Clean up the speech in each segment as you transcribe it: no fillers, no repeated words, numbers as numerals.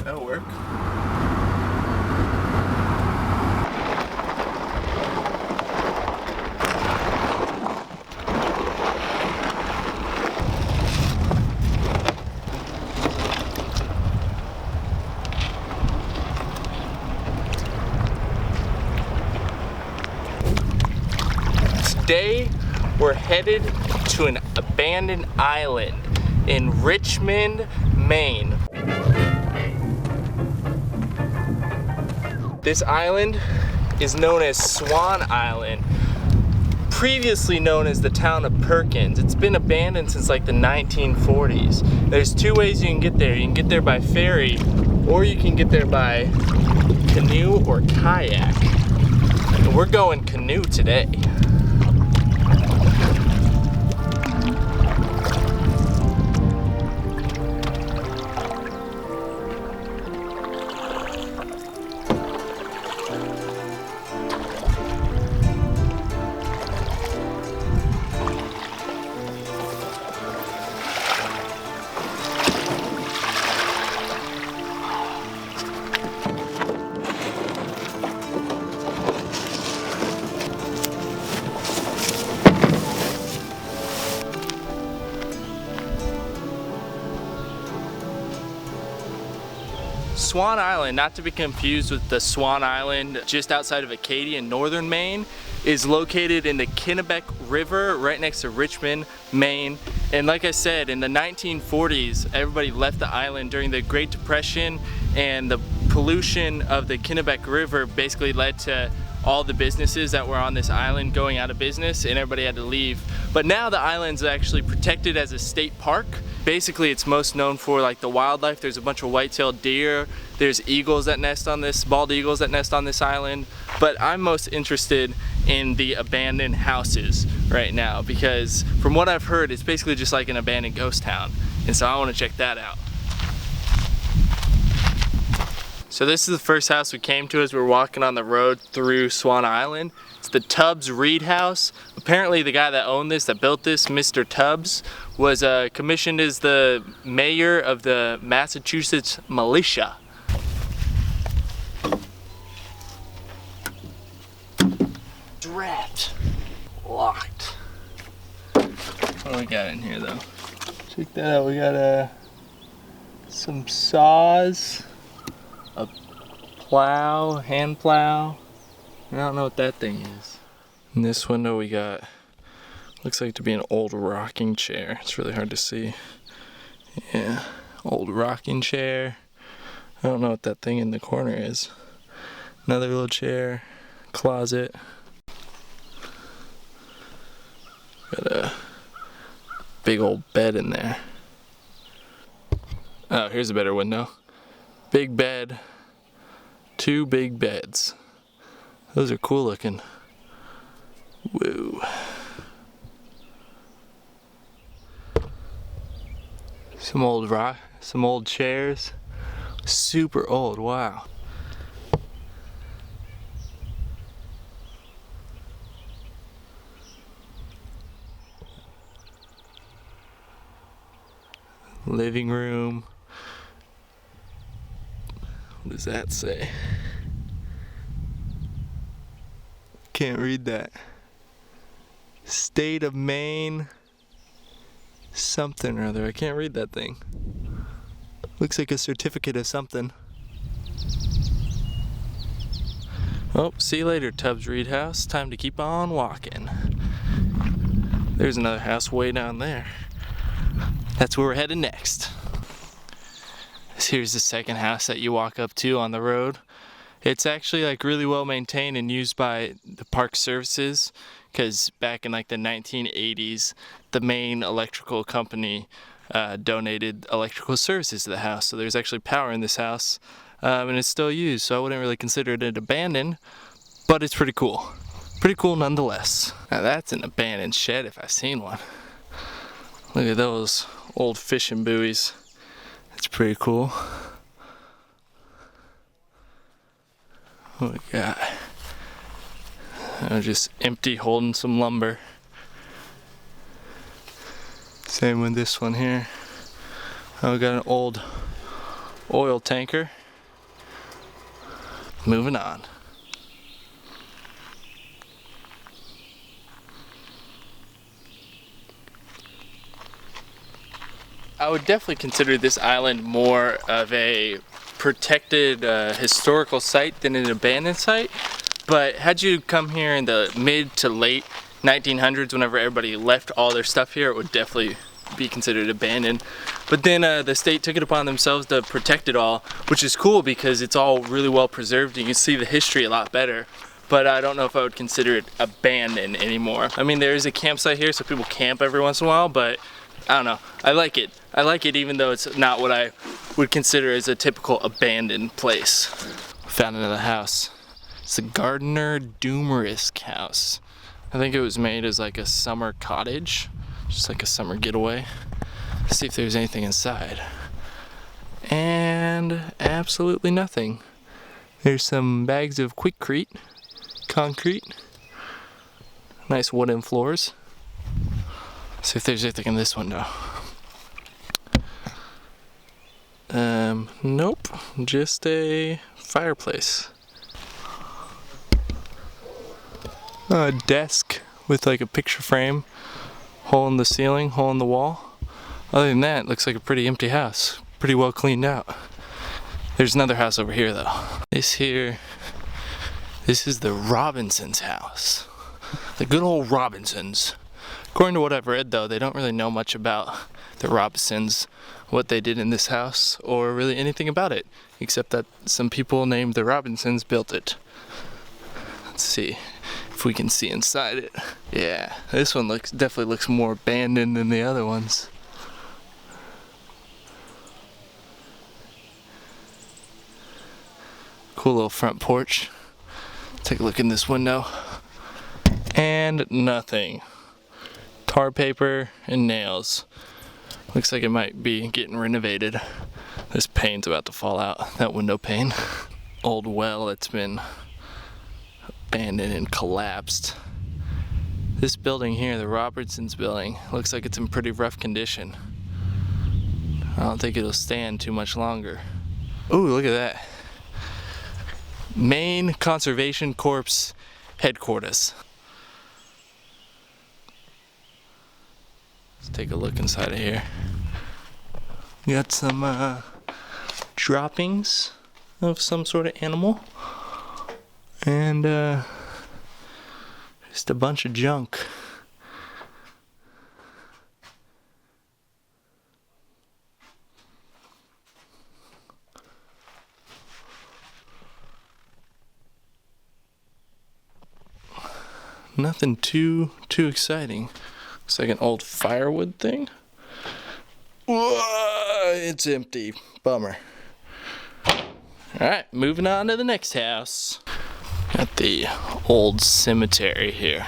That'll work. Today, we're headed to an abandoned island in Richmond, Maine. This island is known as Swan Island, previously known as the town of Perkins. It's been abandoned since like the 1940s. There's two ways you can get there. You can get there by ferry, or you can get there by canoe or kayak. And we're going canoe today. Swan Island, not to be confused with the Swan Island just outside of Acadia in northern Maine, is located in the Kennebec River right next to Richmond, Maine. And like I said, in the 1940s, everybody left the island during the Great Depression, and the pollution of the Kennebec River basically led to all the businesses that were on this island going out of business, and everybody had to leave. But now the island's actually protected as a state park. Basically, it's most known for like the wildlife. There's a bunch of white-tailed deer. There's eagles that nest on this, bald eagles that nest on this island. But I'm most interested in the abandoned houses right now, because from what I've heard, it's basically just like an abandoned ghost town. And so I want to check that out. So this is the first house we came to as we were walking on the road through Swan Island. It's the Tubbs Reed House. Apparently the guy that owned this, that built this, Mr. Tubbs, was commissioned as the mayor of the Massachusetts militia. Trapped. Locked. What do we got in here though? Check that out. We got some saws. A plow, hand plow. I don't know what that thing is. In this window we got, looks like to be an old rocking chair. It's really hard to see. Yeah, old rocking chair. I don't know what that thing in the corner is. Another little chair, closet. Got a big old bed in there. Oh, here's a better window. Big bed, two big beds. Those are cool looking. Woo. Some old chairs. Super old, wow. Living room. What does that say? Can't read that. State of Maine. Something or other. I can't read that thing. Looks like a certificate of something. Oh, see you later, Tubbs Reed House. Time to keep on walking. There's another house way down there. That's where we're headed next. Here's the second house that you walk up to on the road. It's actually like really well maintained and used by the park services, because back in like the 1980s, the Maine electrical company donated electrical services to the house. So there's actually power in this house, and it's still used. So I wouldn't really consider it abandoned, but it's pretty cool. Pretty cool nonetheless. Now that's an abandoned shed if I've seen one. Look at those old fishing buoys. That's pretty cool. What we got? Just empty, holding some lumber. Same with this one here. Oh, we got an old oil tanker. Moving on. I would definitely consider this island more of a protected historical site than an abandoned site. But had you come here in the mid to late 1900s, whenever everybody left all their stuff here, it would definitely be considered abandoned. But then the state took it upon themselves to protect it all, which is cool because it's all really well preserved and you can see the history a lot better. But I don't know if I would consider it abandoned anymore. I mean, there is a campsite here, so people camp every once in a while, but I don't know. I like it. I like it even though it's not what I would consider as a typical abandoned place. Found another house. It's the Gardner Doomerisk house. I think it was made as like a summer cottage, just like a summer getaway. Let's see if there's anything inside. And absolutely nothing. There's some bags of Quikrete, concrete, nice wooden floors. Let's see if there's anything in this window. Nope, just a fireplace. A desk with like a picture frame, hole in the ceiling, hole in the wall. Other than that, it looks like a pretty empty house. Pretty well cleaned out. There's another house over here though. This is the Robinsons' house. The good old Robinsons. According to what I've read though, they don't really know much about the Robinsons, what they did in this house, or really anything about it, except that some people named the Robinsons built it. Let's see if we can see inside it. Yeah, this one definitely looks more abandoned than the other ones. Cool little front porch. Take a look in this window. And nothing. Tar paper and nails. Looks like it might be getting renovated. This pane's about to fall out, that window pane. Old well that's been abandoned and collapsed. This building here, the Robertsons building, looks like it's in pretty rough condition. I don't think it'll stand too much longer. Ooh, look at that. Maine Conservation Corps headquarters. Let's take a look inside of here. We got some droppings of some sort of animal. And just a bunch of junk. Nothing too exciting. Looks like an old firewood thing. Whoa, it's empty. Bummer. Alright, moving on to the next house. Got the old cemetery here.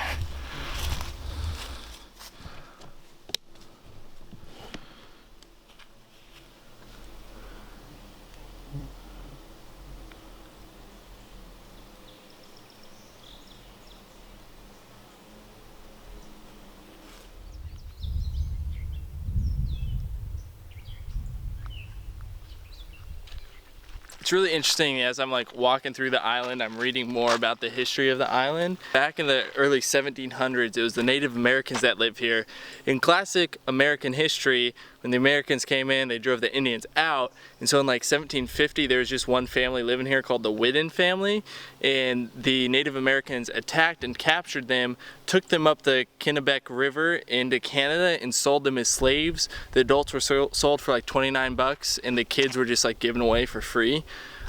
It's really interesting as I'm like walking through the island, I'm reading more about the history of the island. Back in the early 1700s, it was the Native Americans that lived here. In classic American history, when the Americans came in, they drove the Indians out. And so in like 1750, there was just one family living here called the Whidden family. And the Native Americans attacked and captured them, took them up the Kennebec River into Canada and sold them as slaves. The adults were sold for like 29 bucks and the kids were just like given away for free.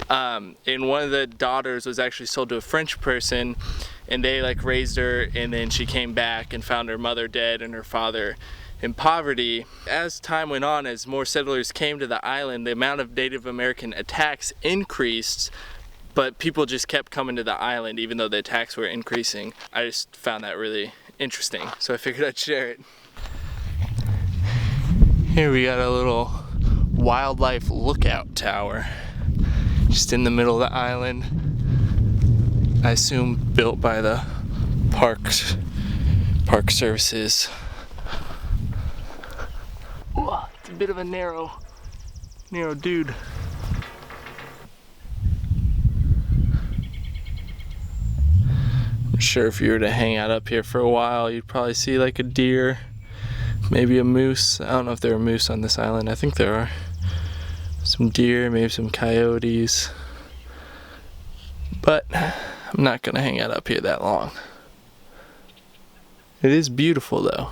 And one of the daughters was actually sold to a French person and they like raised her, and then she came back and found her mother dead and her father in poverty. As time went on, as more settlers came to the island, the amount of Native American attacks increased, but people just kept coming to the island even though the attacks were increasing. I just found that really interesting, so I figured I'd share it. Here we got a little wildlife lookout tower, just in the middle of the island. I assume built by the park services. Whoa, it's a bit of a narrow Nero dude. I'm sure if you were to hang out up here for a while, you'd probably see like a deer, maybe a moose. I don't know if there are moose on this island. I think there are. Some deer, maybe some coyotes. But I'm not gonna hang out up here that long. It is beautiful though.